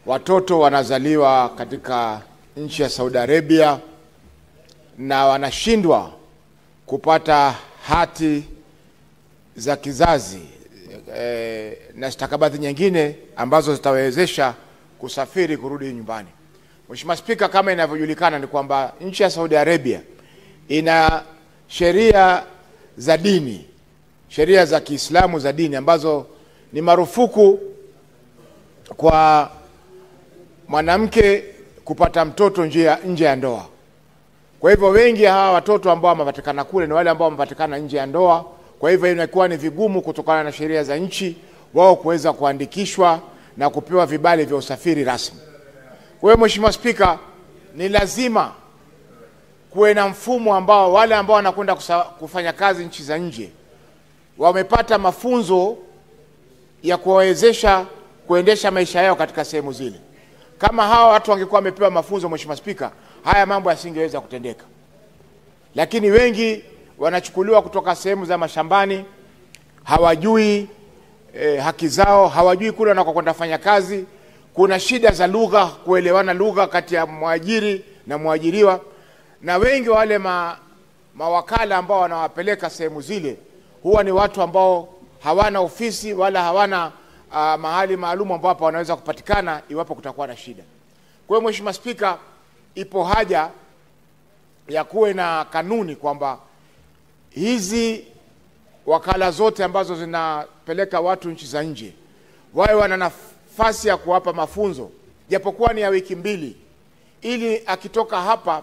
Watoto wanazaliwa katika nchi ya Saudi Arabia na wanashindwa kupata hati za kizazi na stakabadhi nyingine ambazo zitawezesha kusafiri kurudi nyumbani. Mheshimiwa Spika, kama inavyojulikana ni kwamba nchi ya Saudi Arabia ina sheria za dini, sheria za Kiislamu za dini ambazo ni marufuku kwa mwanamke kupata mtoto nje ya ndoa. Kwa hivyo wengi hawa watoto ambao wamepatikana kule ni wale ambao wamepatikana nje ya ndoa. Kwa hivyo inakuwa ni vigumu kutokana na sheria za nchi wao kuweza kuandikishwa na kupewa vibali vya usafiri rasmi. Kwa hiyo Mheshimiwa Spika, ni lazima kuwe na mfumo ambao wale ambao wanakwenda kufanya kazi nchi za nje wamepata mafunzo ya kuwawezesha kuendesha maisha yao katika sehemu zile. Kama hawa watu wangekuwa wamepewa mafunzo, Mheshimiwa Spika, haya mambo yasingeweza kutendeka. Lakini wengi wanachukuliwa kutoka sehemu za mashambani, hawajui haki zao, hawajui kule wanakokwenda kufanya kazi. Kuna shida za lugha, kuelewana lugha kati ya mwajiri na mwajiriwa, na wengi wale mawakala ambao wanawapeleka sehemu zile huwa ni watu ambao hawana ofisi wala hawana mahali maalum ambapo wanaweza kupatikana iwapo kutakuwa na shida. Kwa hiyo Mheshimiwa Spika, ipo haja ya kuwe na kanuni kwamba hizi wakala zote ambazo zinapeleka watu nchi za nje wawe wana nafasi ya kuwapa mafunzo japokuwa ni ya wiki 2, ili akitoka hapa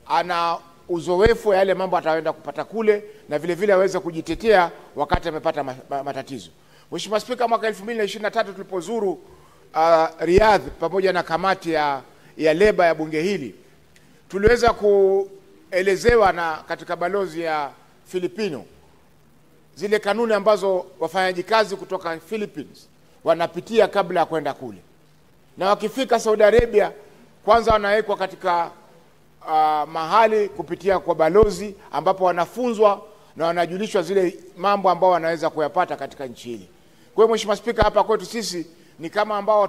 ana uzoefu yale mambo ataenda kupata kule na vile vile aweze kujitetea wakati amepata matatizo. Mheshimiwa Spika, mwaka 2023 tulipozuru Riyadh pamoja na kamati ya leba ya bunge hili, tuliweza kuelezewa na katika balozi ya Filipino zile kanuni ambazo wafanyaji kazi kutoka Philippines wanapitia kabla ya kwenda kule. Na wakifika Saudi Arabia kwanza wanawekwa katika mahali kupitia kwa balozi ambapo wanafunzwa na wanajulishwa zile mambo ambao wanaweza kuyapata katika nchi hili. Kwa hiyo Mheshimiwa Spika, hapa kwetu sisi ni kama ambao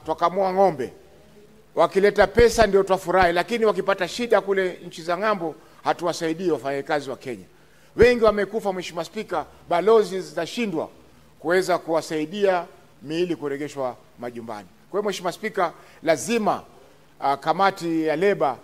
twakamua ng'ombe. Wakileta pesa ndio twafurahi, lakini wakipata shida kule nchi za ng'ambo hatuwasaidii wafanyakazi wa Kenya. Wengi wamekufa Mheshimiwa Spika, balozi zinashindwa kuweza kuwasaidia miili kurejeshwa majumbani. Kwa hiyo Mheshimiwa Spika, lazima kamati ya leba